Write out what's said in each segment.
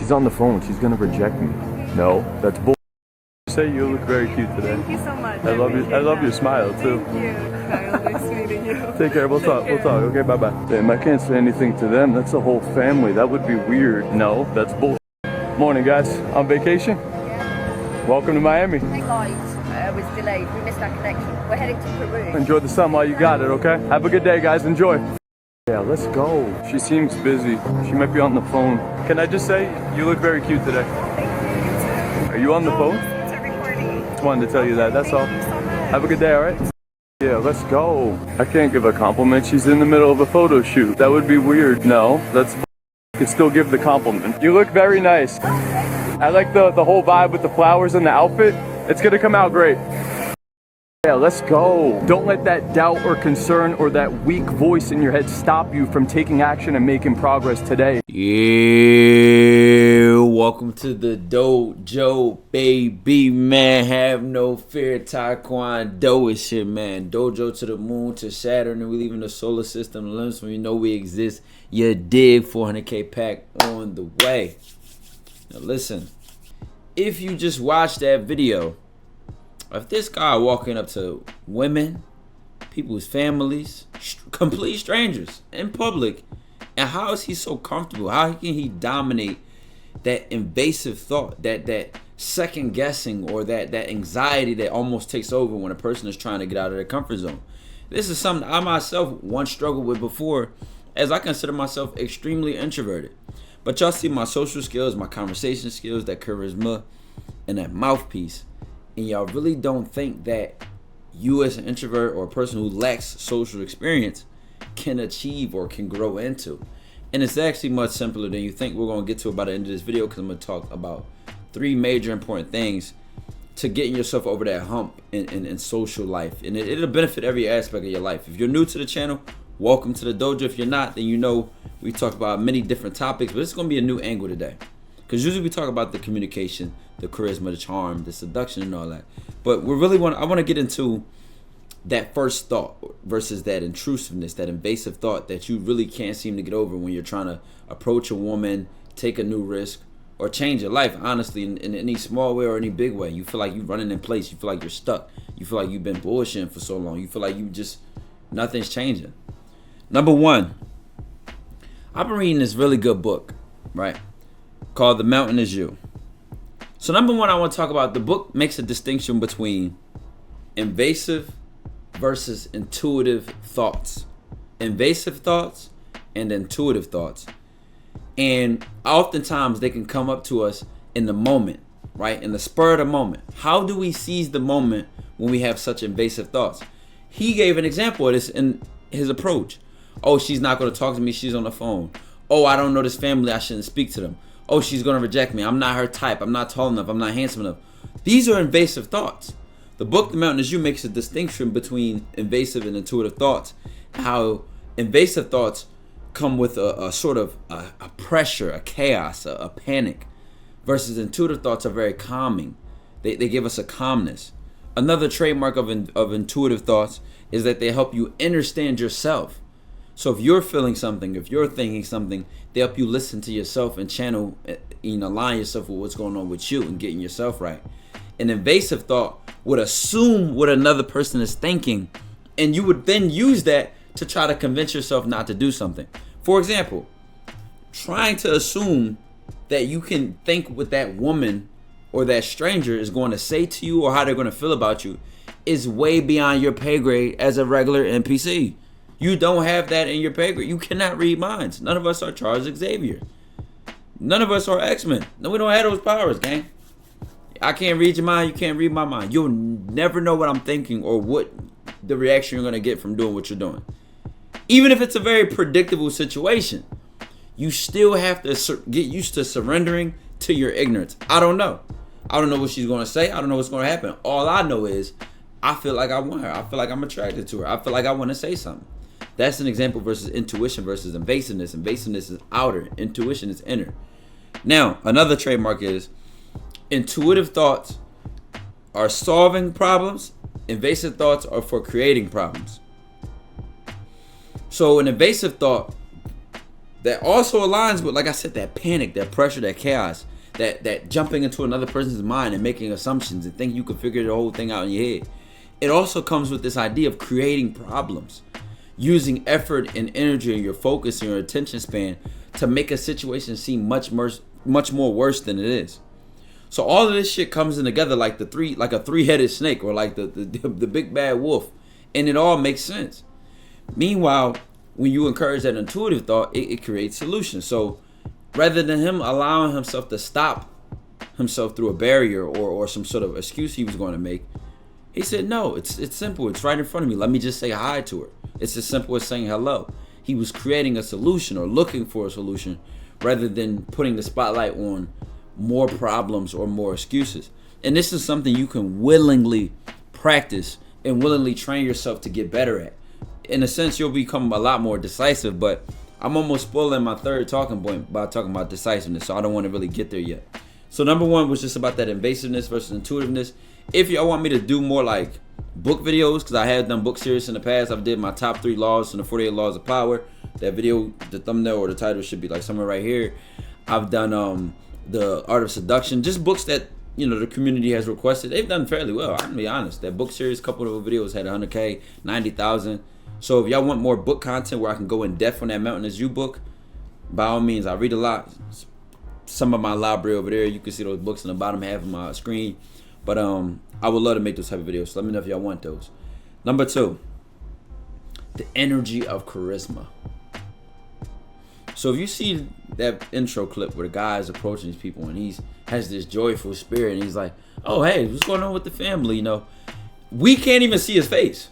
She's on the phone. She's gonna reject me. No, that's bull. Say you look very cute today. Thank you so much. I love your smile too. Thank you. Nice meeting you. Take care. We'll talk. We'll talk. Okay, bye bye. Damn, I can't say anything to them. That's a whole family. That would be weird. No, that's bull. Morning, guys. On vacation? Yeah. Welcome to Miami. Hey guys, was delayed. We missed our connection. We're heading to Peru. Enjoy the sun while you got it. Okay. Have a good day, guys. Enjoy. Yeah, let's go. She seems busy. She might be on the phone. Can I just say, you look very cute today. Thank you. Are you on the phone? It's a recording. Just wanted to tell you that. That's all. Thank you so much. Have a good day, all right? Yeah, let's go. I can't give a compliment. She's in the middle of a photo shoot. That would be weird. No, that's. I can still give the compliment. You look very nice. I like the whole vibe with the flowers and the outfit. It's gonna come out great. Yeah, let's go. Don't let that doubt or concern or that weak voice in your head stop you from taking action and making progress today. Yeah, welcome to the Dojo, baby, man. Have no fear, TyKwonDoe is shit, man. Dojo to the moon, to Saturn, and we leaving the solar system. LIMPS when you know we exist. You dig, 400K pack on the way. Now listen, if you just watched that video, if this guy walking up to women, people's families, complete strangers in public, and how is he so comfortable? How can he dominate that invasive thought, that second guessing, or that anxiety that almost takes over when a person is trying to get out of their comfort zone? This is something I myself once struggled with before, as I consider myself extremely introverted. But y'all see my social skills, my conversation skills, that charisma, and that mouthpiece. And y'all really don't think that you as an introvert or a person who lacks social experience can achieve or can grow into. And it's actually much simpler than you think. We're going to get to it by the end of this video, because I'm going to talk about 3 major important things to getting yourself over that hump in social life. And it'll benefit every aspect of your life. If you're new to the channel, welcome to the dojo. If you're not, then you know we talk about many different topics, but it's going to be a new angle today. Because usually we talk about the communication, the charisma, the charm, the seduction, and all that. But I want to get into that first thought versus that intrusiveness, that invasive thought that you really can't seem to get over when you're trying to approach a woman, take a new risk, or change your life, honestly, in any small way or any big way. You feel like you're running in place. You feel like you're stuck. You feel like you've been bullshitting for so long. You feel like nothing's changing. Number 1, I've been reading this really good book, right, called The Mountain Is You. So number 1, I want to talk about, the book makes a distinction between invasive versus intuitive thoughts. Invasive thoughts and intuitive thoughts. And oftentimes they can come up to us in the moment, right? In the spur of the moment. How do we seize the moment when we have such invasive thoughts? He gave an example of this in his approach. Oh, she's not going to talk to me. She's on the phone. Oh, I don't know this family. I shouldn't speak to them. Oh, she's going to reject me. I'm not her type. I'm not tall enough. I'm not handsome enough. These are invasive thoughts. The book, The Mountain Is You, makes a distinction between invasive and intuitive thoughts. How invasive thoughts come with a sort of a pressure, a chaos, a panic, versus intuitive thoughts are very calming. They give us a calmness. Another trademark of intuitive thoughts is that they help you understand yourself. So if you're feeling something, if you're thinking something, they help you listen to yourself and channel, align yourself with what's going on with you and getting yourself right. An invasive thought would assume what another person is thinking, and you would then use that to try to convince yourself not to do something. For example, trying to assume that you can think what that woman or that stranger is going to say to you or how they're going to feel about you is way beyond your pay grade as a regular NPC. You don't have that in your pay grade. You cannot read minds. None of us are Charles Xavier. None of us are X-Men. No, we don't have those powers, gang. I can't read your mind. You can't read my mind. You'll never know what I'm thinking or what the reaction you're going to get from doing what you're doing. Even if it's a very predictable situation, you still have to get used to surrendering to your ignorance. I don't know. I don't know what she's going to say. I don't know what's going to happen. All I know is I feel like I want her. I feel like I'm attracted to her. I feel like I want to say something. That's an example versus intuition versus invasiveness. Invasiveness is outer. Intuition is inner. Now, another trademark is intuitive thoughts are solving problems. Invasive thoughts are for creating problems. So an invasive thought that also aligns with, like I said, that panic, that pressure, that chaos, that jumping into another person's mind and making assumptions and thinking you can figure the whole thing out in your head. It also comes with this idea of creating problems, using effort and energy and your focus and your attention span to make a situation seem much more worse than it is. So all of this shit comes in together like a three-headed snake, or like the big bad wolf, and it all makes sense. Meanwhile, when you encourage that intuitive thought, it creates solutions. So rather than him allowing himself to stop himself through a barrier or some sort of excuse he was going to make, he said, no, it's simple. It's right in front of me. Let me just say hi to her. It's as simple as saying hello. He was creating a solution or looking for a solution rather than putting the spotlight on more problems or more excuses. And this is something you can willingly practice and willingly train yourself to get better at. In a sense, you'll become a lot more decisive, but I'm almost spoiling my third talking point by talking about decisiveness, so I don't want to really get there yet. So number one was just about that invasiveness versus intuitiveness. If y'all want me to do more like book videos, because I have done book series in the past, I've did my top 3 laws and the 48 laws of power. That video, the thumbnail or the title should be like somewhere right here. I've done the art of seduction, just books that the community has requested. They've done fairly well, I'm gonna be honest. That book series, couple of videos had 100K, 90,000. So if y'all want more book content where I can go in depth on that Mountain is You book, by all means, I read a lot. Some of my library over there, you can see those books in the bottom half of my screen. But I would love to make those type of videos. So let me know if y'all want those. Number 2, the energy of charisma. So if you see that intro clip where the guy is approaching these people and he has this joyful spirit and he's like, oh, hey, what's going on with the family? We can't even see his face.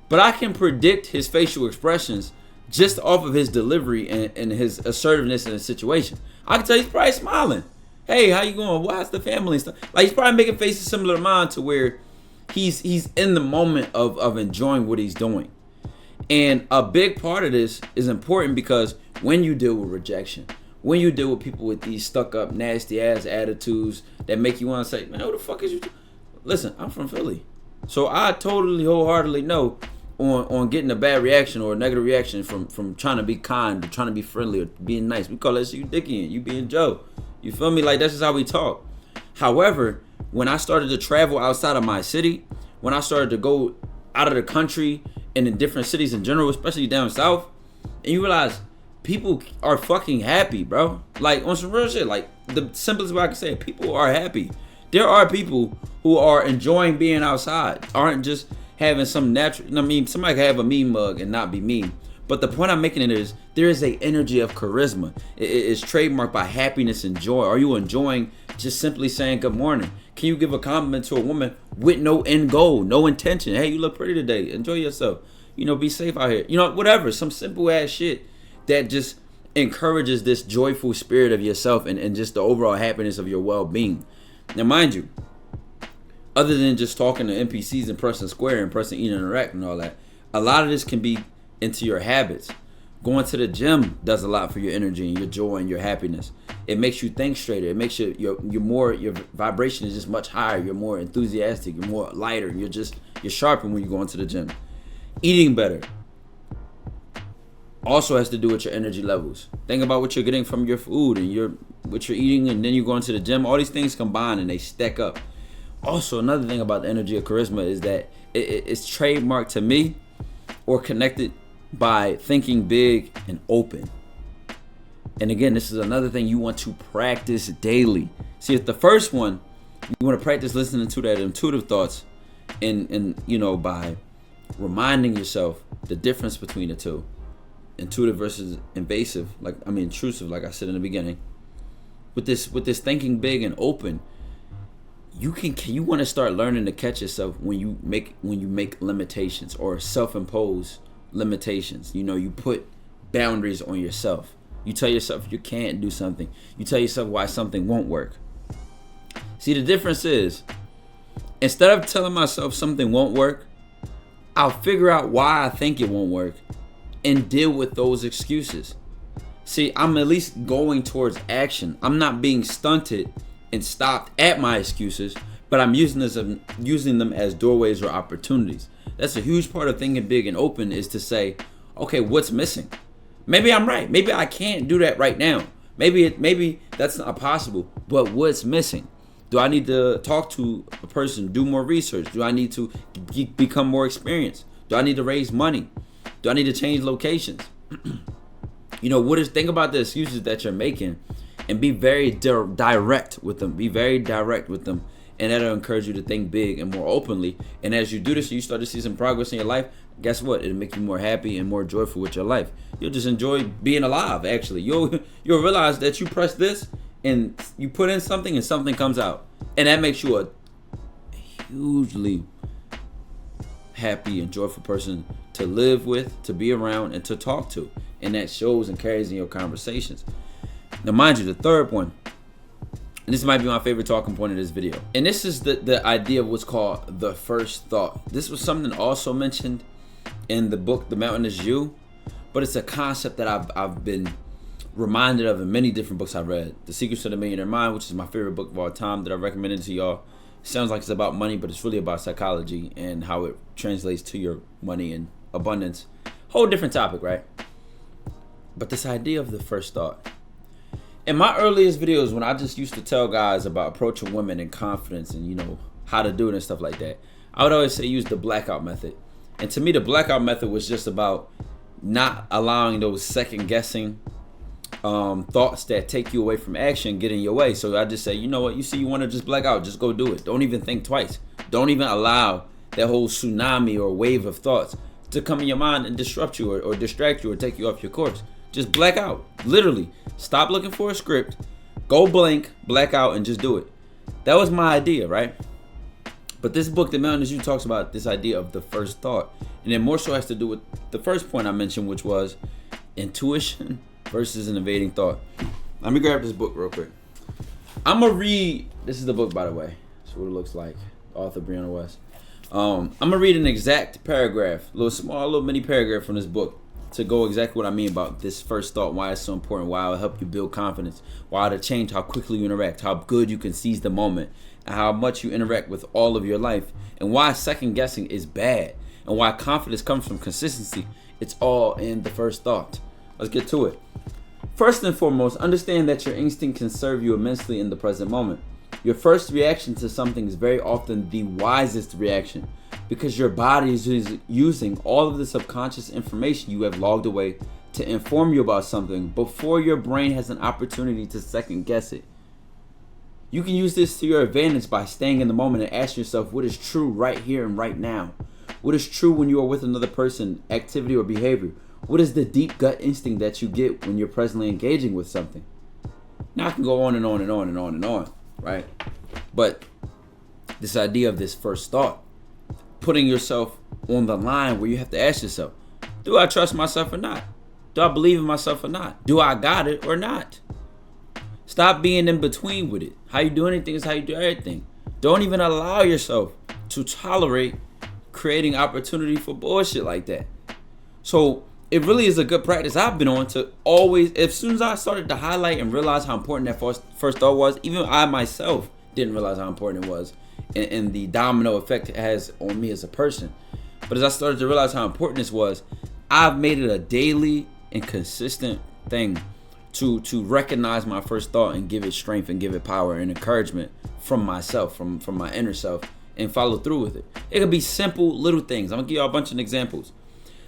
But I can predict his facial expressions just off of his delivery and his assertiveness in the situation. I can tell he's probably smiling. Hey, how you going? Why's the family and stuff? Like, he's probably making faces similar to mine, to where he's in the moment of enjoying what he's doing. And a big part of this is important because when you deal with rejection, when you deal with people with these stuck up, nasty ass attitudes that make you want to say, man, who the fuck is you? Listen, I'm from Philly. So I totally wholeheartedly know on getting a bad reaction or a negative reaction from trying to be kind or trying to be friendly or being nice. We call that shit you dickie and you being Joe. You feel me? Like, that's just how we talk. However, when I started to travel outside of my city, when I started to go out of the country and in different cities in general, especially down south, and you realize people are fucking happy, bro. Like, on some real shit, like, the simplest way I can say it, people are happy. There are people who are enjoying being outside, aren't just having some natural, somebody can have a mean mug and not be mean. But the point I'm making it is, there is a energy of charisma. It is trademarked by happiness and joy. Are you enjoying just simply saying good morning? Can you give a compliment to a woman with no end goal, no intention? Hey, you look pretty today. Enjoy yourself. Be safe out here. Whatever. Some simple ass shit that just encourages this joyful spirit of yourself and just the overall happiness of your well-being. Now, mind you, other than just talking to NPCs and pressing square and pressing eat and interact and all that, a lot of this can be into your habits. Going to the gym does a lot for your energy and your joy and your happiness. It makes you think straighter. It makes your vibration is just much higher. You're more enthusiastic. You're more lighter. You're sharper when you go into the gym. Eating better also has to do with your energy levels. Think about what you're getting from your food and what you're eating, and then you go into the gym. All these things combine and they stack up. Also, another thing about the energy of charisma is that it's trademarked to me or connected by thinking big and open. And again, this is another thing you want to practice daily. See, if the first one, you want to practice listening to that intuitive thoughts and by reminding yourself the difference between the two. Intuitive versus intrusive, like I said in the beginning. With this thinking big and open, you want to start learning to catch yourself when you make limitations or self-impose limitations. You put boundaries on yourself. You tell yourself you can't do something. You tell yourself why something won't work. See, the difference is, instead of telling myself something won't work, I'll figure out why I think it won't work and deal with those excuses. See, I'm at least going towards action. I'm not being stunted and stopped at my excuses, but I'm using them as doorways or opportunities. That's a huge part of thinking big and open, is to say, okay, what's missing? Maybe I'm right. Maybe I can't do that right now. Maybe that's not possible. But what's missing? Do I need to talk to a person, do more research? Do I need to become more experienced? Do I need to raise money? Do I need to change locations? Think about the excuses that you're making and be very direct with them. Be very direct with them. And that'll encourage you to think big and more openly. And as you do this, you start to see some progress in your life. Guess what? It'll make you more happy and more joyful with your life. You'll just enjoy being alive, actually. You'll realize that you press this and you put in something and something comes out. And that makes you a hugely happy and joyful person to live with, to be around, and to talk to. And that shows and carries in your conversations. Now, mind you, the third one, and this might be my favorite talking point of this video. And this is the idea of what's called the first thought. This was something also mentioned in the book, The Mountain Is You. But it's a concept that I've been reminded of in many different books I've read. The Secrets of the Millionaire Mind, which is my favorite book of all time that I recommended to y'all. It sounds like it's about money, but it's really about psychology and how it translates to your money and abundance. Whole different topic, right? But this idea of the first thought. In my earliest videos, when I just used to tell guys about approaching women and confidence and, how to do it and stuff like that, I would always say use the blackout method. And to me, the blackout method was just about not allowing those second guessing thoughts that take you away from action get in your way. So I just say, you know what, you want to just black out, just go do it. Don't even think twice. Don't even allow that whole tsunami or wave of thoughts to come in your mind and disrupt you or distract you or take you off your course. Just black out. Literally. Stop looking for a script. Go blank, black out, and just do it. That was my idea, right? But this book, The Mountain Is You, talks about this idea of the first thought. And it more so has to do with the first point I mentioned, which was intuition versus an invading thought. Let me grab this book real quick. I'm going to read. This is the book, by the way. That's what it looks like. Author Brianna West. I'm going to read an exact paragraph, little mini paragraph from this book to go exactly what I mean about this first thought, why it's so important, why it'll help you build confidence, why it'll change how quickly you interact, how good you can seize the moment, and how much you interact with all of your life, and why second guessing is bad, and why confidence comes from consistency. It's all in the first thought. Let's get to it. First and foremost, understand that your instinct can serve you immensely in the present moment. Your first reaction to something is very often the wisest reaction because your body is using all of the subconscious information you have logged away to inform you about something before your brain has an opportunity to second guess it. You can use this to your advantage by staying in the moment and asking yourself what is true right here and right now. What is true when you are with another person, activity, or behavior? What is the deep gut instinct that you get when you're presently engaging with something? Now I can go on and on and on and on and on, right? But this idea of this first thought, putting yourself on the line where you have to ask yourself, do I trust myself or not? Do I believe in myself or not? Do I got it or not? Stop being in between with it. How you do anything is how you do everything. Don't even allow yourself to tolerate creating opportunity for bullshit like that. So it really is a good practice I've been on to always, as soon as I started to highlight and realize how important that first thought was, even I myself didn't realize how important it was and the domino effect it has on me as a person. But as I started to realize how important this was, I've made it a daily and consistent thing to recognize my first thought and give it strength and give it power and encouragement from myself, from my inner self, and follow through with it. It could be simple little things. I'm gonna give y'all a bunch of examples.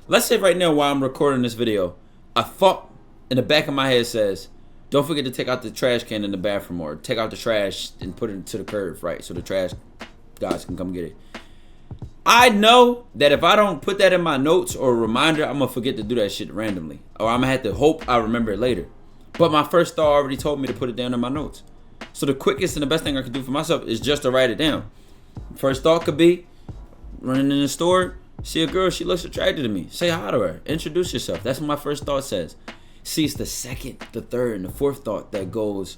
Let's say right now while I'm recording this video, a thought in the back of my head says, don't forget to take out the trash can in the bathroom, or take out the trash and put it to the curb, right? So the trash guys can come get it. I know that if I don't put that in my notes or a reminder, I'm gonna forget to do that shit randomly, or I'm gonna have to hope I remember it later. But my first thought already told me to put it down in my notes. So the quickest and the best thing I can do for myself is just to write it down. First thought could be running in the store, see a girl, she looks attracted to me. Say hi to her. Introduce yourself. That's what my first thought says. See, it's the second, the third, and the fourth thought that goes,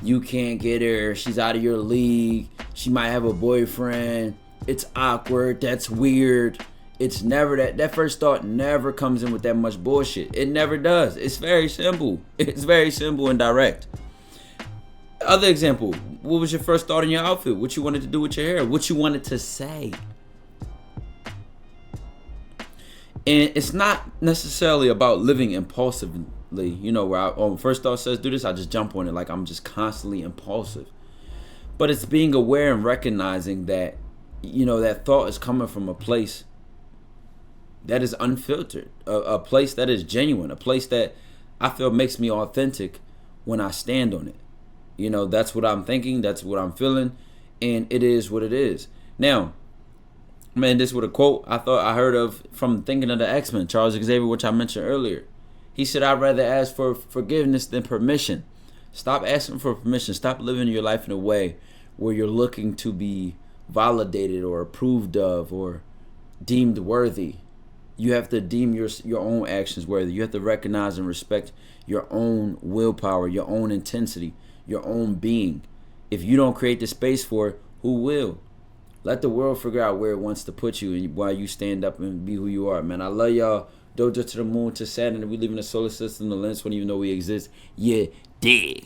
you can't get her. She's out of your league. She might have a boyfriend. It's awkward. That's weird. It's never that first thought never comes in with that much bullshit. It never does. It's very simple. It's very simple and direct. Other example, what was your first thought in your outfit? What you wanted to do with your hair? What you wanted to say? And it's not necessarily about living impulsively, you know, where first thought says do this, I just jump on it like I'm just constantly impulsive. But it's being aware and recognizing that, you know, that thought is coming from a place that is unfiltered, a place that is genuine, a place that I feel makes me authentic when I stand on it. You know, that's what I'm thinking, that's what I'm feeling, and it is what it is. Now, man, this was a quote I heard of from Thinking of the X-Men, Charles Xavier, which I mentioned earlier. He said, I'd rather ask for forgiveness than permission. Stop asking for permission. Stop living your life in a way where you're looking to be validated or approved of or deemed worthy. You have to deem your own actions worthy. You have to recognize and respect your own willpower, your own intensity, your own being. If you don't create the space for it, who will? Let the world figure out where it wants to put you and while you stand up and be who you are, man. I love y'all. Dojo to the moon to Saturn. We live in the solar system. The lens won't even know we exist. Yeah, dig.